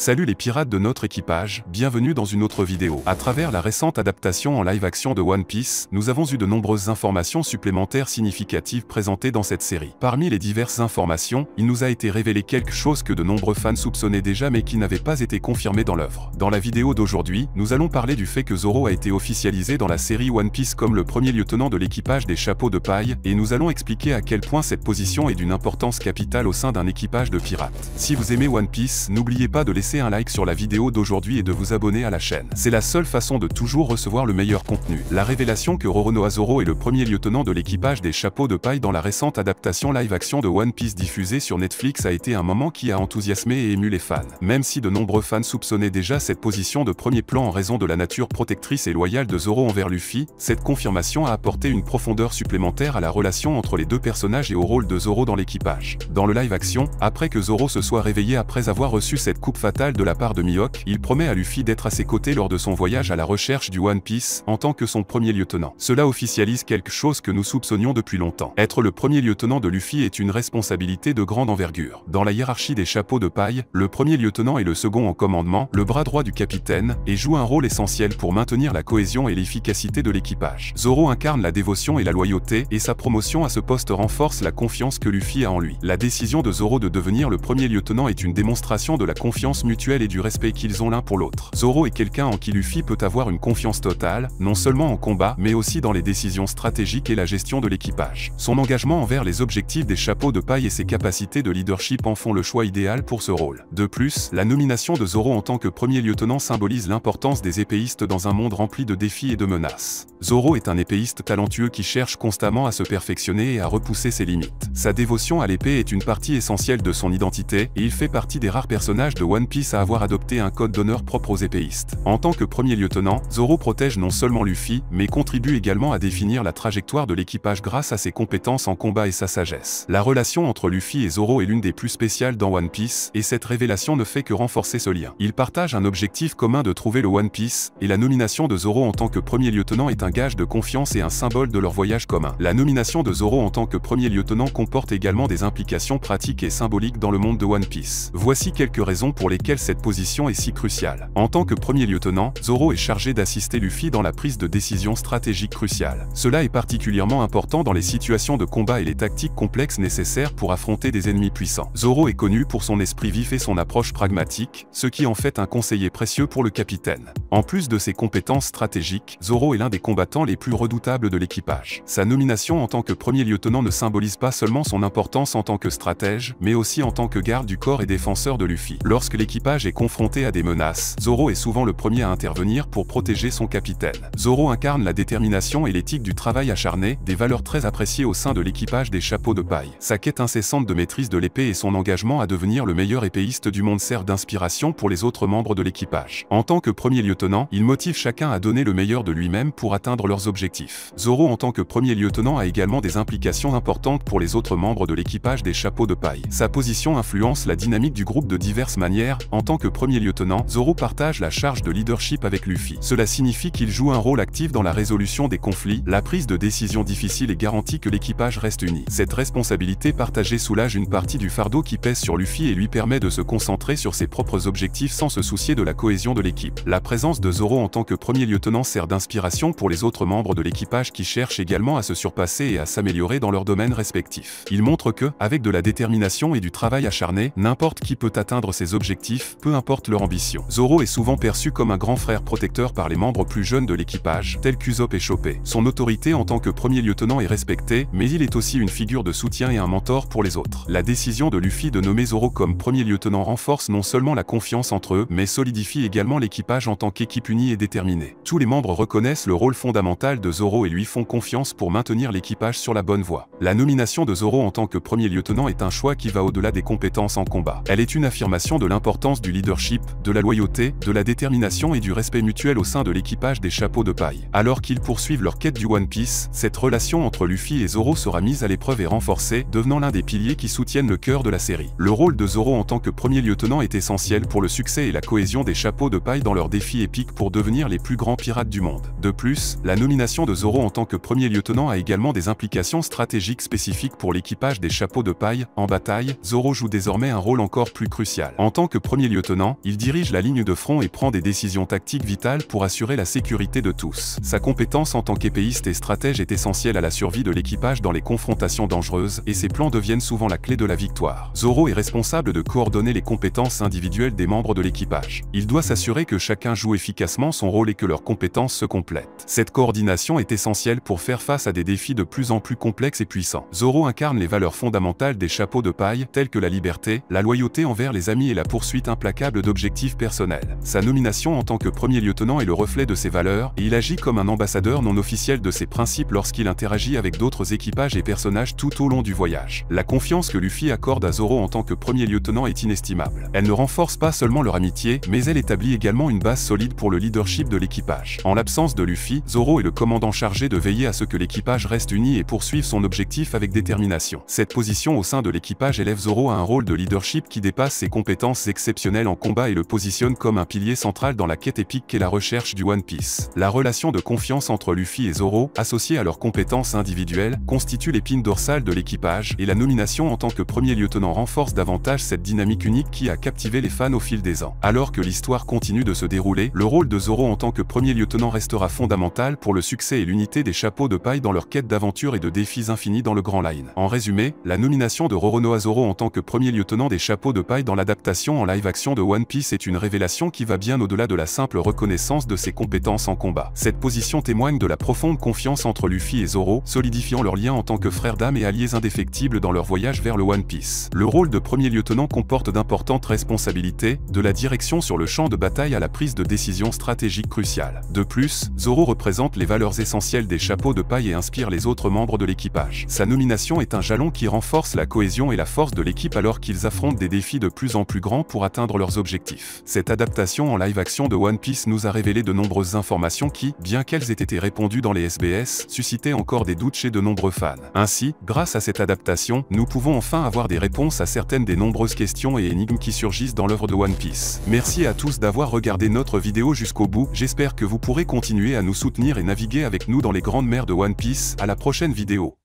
Salut les pirates de notre équipage, bienvenue dans une autre vidéo. À travers la récente adaptation en live action de One Piece, nous avons eu de nombreuses informations supplémentaires significatives présentées dans cette série. Parmi les diverses informations, il nous a été révélé quelque chose que de nombreux fans soupçonnaient déjà mais qui n'avait pas été confirmé dans l'œuvre. Dans la vidéo d'aujourd'hui, nous allons parler du fait que Zoro a été officialisé dans la série One Piece comme le premier lieutenant de l'équipage des chapeaux de paille, et nous allons expliquer à quel point cette position est d'une importance capitale au sein d'un équipage de pirates. Si vous aimez One Piece, n'oubliez pas de laisser un like sur la vidéo d'aujourd'hui et de vous abonner à la chaîne. C'est la seule façon de toujours recevoir le meilleur contenu. La révélation que Roronoa Zoro est le premier lieutenant de l'équipage des chapeaux de paille dans la récente adaptation live-action de One Piece diffusée sur Netflix a été un moment qui a enthousiasmé et ému les fans. Même si de nombreux fans soupçonnaient déjà cette position de premier plan en raison de la nature protectrice et loyale de Zoro envers Luffy, cette confirmation a apporté une profondeur supplémentaire à la relation entre les deux personnages et au rôle de Zoro dans l'équipage. Dans le live-action, après que Zoro se soit réveillé après avoir reçu cette coupe fatale de la part de Mihawk, il promet à Luffy d'être à ses côtés lors de son voyage à la recherche du One Piece en tant que son premier lieutenant. Cela officialise quelque chose que nous soupçonnions depuis longtemps. Être le premier lieutenant de Luffy est une responsabilité de grande envergure. Dans la hiérarchie des chapeaux de paille, le premier lieutenant est le second en commandement, le bras droit du capitaine, et joue un rôle essentiel pour maintenir la cohésion et l'efficacité de l'équipage. Zoro incarne la dévotion et la loyauté, et sa promotion à ce poste renforce la confiance que Luffy a en lui. La décision de Zoro de devenir le premier lieutenant est une démonstration de la confiance mutuelle et du respect qu'ils ont l'un pour l'autre. Zoro est quelqu'un en qui Luffy peut avoir une confiance totale, non seulement en combat, mais aussi dans les décisions stratégiques et la gestion de l'équipage. Son engagement envers les objectifs des chapeaux de paille et ses capacités de leadership en font le choix idéal pour ce rôle. De plus, la nomination de Zoro en tant que premier lieutenant symbolise l'importance des épéistes dans un monde rempli de défis et de menaces. Zoro est un épéiste talentueux qui cherche constamment à se perfectionner et à repousser ses limites. Sa dévotion à l'épée est une partie essentielle de son identité, et il fait partie des rares personnages de One Piece à avoir adopté un code d'honneur propre aux épéistes. En tant que premier lieutenant, Zoro protège non seulement Luffy, mais contribue également à définir la trajectoire de l'équipage grâce à ses compétences en combat et sa sagesse. La relation entre Luffy et Zoro est l'une des plus spéciales dans One Piece, et cette révélation ne fait que renforcer ce lien. Ils partagent un objectif commun de trouver le One Piece, et la nomination de Zoro en tant que premier lieutenant est un gage de confiance et un symbole de leur voyage commun. La nomination de Zoro en tant que premier lieutenant comporte également des implications pratiques et symboliques dans le monde de One Piece. Voici quelques raisons pour lesquelles cette position est si cruciale. En tant que premier lieutenant, Zoro est chargé d'assister Luffy dans la prise de décisions stratégiques cruciales. Cela est particulièrement important dans les situations de combat et les tactiques complexes nécessaires pour affronter des ennemis puissants. Zoro est connu pour son esprit vif et son approche pragmatique, ce qui en fait un conseiller précieux pour le capitaine. En plus de ses compétences stratégiques, Zoro est l'un des combattants les plus redoutables de l'équipage. Sa nomination en tant que premier lieutenant ne symbolise pas seulement son importance en tant que stratège, mais aussi en tant que garde du corps et défenseur de Luffy. Lorsque l'équipage est confronté à des menaces, Zoro est souvent le premier à intervenir pour protéger son capitaine. Zoro incarne la détermination et l'éthique du travail acharné, des valeurs très appréciées au sein de l'équipage des chapeaux de paille. Sa quête incessante de maîtrise de l'épée et son engagement à devenir le meilleur épéiste du monde servent d'inspiration pour les autres membres de l'équipage. En tant que premier lieutenant, il motive chacun à donner le meilleur de lui-même pour atteindre leurs objectifs. Zoro en tant que premier lieutenant a également des implications importantes pour les autres membres de l'équipage des chapeaux de paille. Sa position influence la dynamique du groupe de diverses manières. En tant que premier lieutenant, Zoro partage la charge de leadership avec Luffy. Cela signifie qu'il joue un rôle actif dans la résolution des conflits, la prise de décisions difficiles et garantit que l'équipage reste uni. Cette responsabilité partagée soulage une partie du fardeau qui pèse sur Luffy et lui permet de se concentrer sur ses propres objectifs sans se soucier de la cohésion de l'équipe. La présence de Zoro en tant que premier lieutenant sert d'inspiration pour les autres membres de l'équipage qui cherchent également à se surpasser et à s'améliorer dans leurs domaines respectifs. Il montre que, avec de la détermination et du travail acharné, n'importe qui peut atteindre ses objectifs, peu importe leur ambition. Zoro est souvent perçu comme un grand frère protecteur par les membres plus jeunes de l'équipage, tels qu'Usopp et Chopper. Son autorité en tant que premier lieutenant est respectée, mais il est aussi une figure de soutien et un mentor pour les autres. La décision de Luffy de nommer Zoro comme premier lieutenant renforce non seulement la confiance entre eux, mais solidifie également l'équipage en tant qu'équipe unie et déterminée. Tous les membres reconnaissent le rôle fondamental de Zoro et lui font confiance pour maintenir l'équipage sur la bonne voie. La nomination de Zoro en tant que premier lieutenant est un choix qui va au-delà des compétences en combat. Elle est une affirmation de l'importance du leadership, de la loyauté, de la détermination et du respect mutuel au sein de l'équipage des chapeaux de paille. Alors qu'ils poursuivent leur quête du One Piece, cette relation entre Luffy et Zoro sera mise à l'épreuve et renforcée, devenant l'un des piliers qui soutiennent le cœur de la série. Le rôle de Zoro en tant que premier lieutenant est essentiel pour le succès et la cohésion des chapeaux de paille dans leurs défis épiques pour devenir les plus grands pirates du monde. De plus, la nomination de Zoro en tant que premier lieutenant a également des implications stratégiques spécifiques pour l'équipage des chapeaux de paille. En bataille, Zoro joue désormais un rôle encore plus crucial. En tant que premier lieutenant, il dirige la ligne de front et prend des décisions tactiques vitales pour assurer la sécurité de tous. Sa compétence en tant qu'épéiste et stratège est essentielle à la survie de l'équipage dans les confrontations dangereuses, et ses plans deviennent souvent la clé de la victoire. Zoro est responsable de coordonner les compétences individuelles des membres de l'équipage. Il doit s'assurer que chacun joue efficacement son rôle et que leurs compétences se complètent. Cette coordination est essentielle pour faire face à des défis de plus en plus complexes et puissants. Zoro incarne les valeurs fondamentales des chapeaux de paille, telles que la liberté, la loyauté envers les amis et la poursuite implacable d'objectifs personnels. Sa nomination en tant que premier lieutenant est le reflet de ces valeurs, et il agit comme un ambassadeur non officiel de ces principes lorsqu'il interagit avec d'autres équipages et personnages tout au long du voyage. La confiance que Luffy accorde à Zoro en tant que premier lieutenant est inestimable. Elle ne renforce pas seulement leur amitié, mais elle établit également une base solide pour le leadership de l'équipage. En l'absence de Luffy, Zoro est le commandant chargé de veiller à ce que l'équipage reste uni et poursuive son objectif avec détermination. Cette position au sein de l'équipage élève Zoro à un rôle de leadership qui dépasse ses compétences exceptionnelles en combat et le positionne comme un pilier central dans la quête épique qu'est la recherche du One Piece. La relation de confiance entre Luffy et Zoro, associée à leurs compétences individuelles, constitue l'épine dorsale de l'équipage, et la nomination en tant que premier lieutenant renforce davantage cette dynamique unique qui a captivé les fans au fil des ans. Alors que l'histoire continue de se dérouler, le rôle de Zoro en tant que premier lieutenant restera fondamental pour le succès et l'unité des chapeaux de paille dans leur quête d'aventure et de défis infinis dans le Grand Line. En résumé, la nomination de Roronoa Zoro en tant que premier lieutenant des chapeaux de paille dans l'adaptation en live-action de One Piece est une révélation qui va bien au-delà de la simple reconnaissance de ses compétences en combat. Cette position témoigne de la profonde confiance entre Luffy et Zoro, solidifiant leur lien en tant que frères d'âme et alliés indéfectibles dans leur voyage vers le One Piece. Le rôle de premier lieutenant comporte d'importantes responsabilités, de la direction sur le champ de bataille à la prise de décisions stratégiques cruciales. De plus, Zoro représente les valeurs essentielles des chapeaux de paille et inspire les autres membres de l'équipage. Sa nomination est un jalon qui renforce la cohésion et la force de l'équipe alors qu'ils affrontent des défis de plus en plus grands pour atteindre leurs objectifs. Cette adaptation en live-action de One Piece nous a révélé de nombreuses informations qui, bien qu'elles aient été répondues dans les SBS, suscitaient encore des doutes chez de nombreux fans. Ainsi, grâce à cette adaptation, nous pouvons enfin avoir des réponses à certaines des nombreuses questions et énigmes qui surgissent dans l'œuvre de One Piece. Merci à tous d'avoir regardé notre vidéo jusqu'au bout, j'espère que vous pourrez continuer à nous soutenir et naviguer avec nous dans les grandes mers de One Piece. À la prochaine vidéo.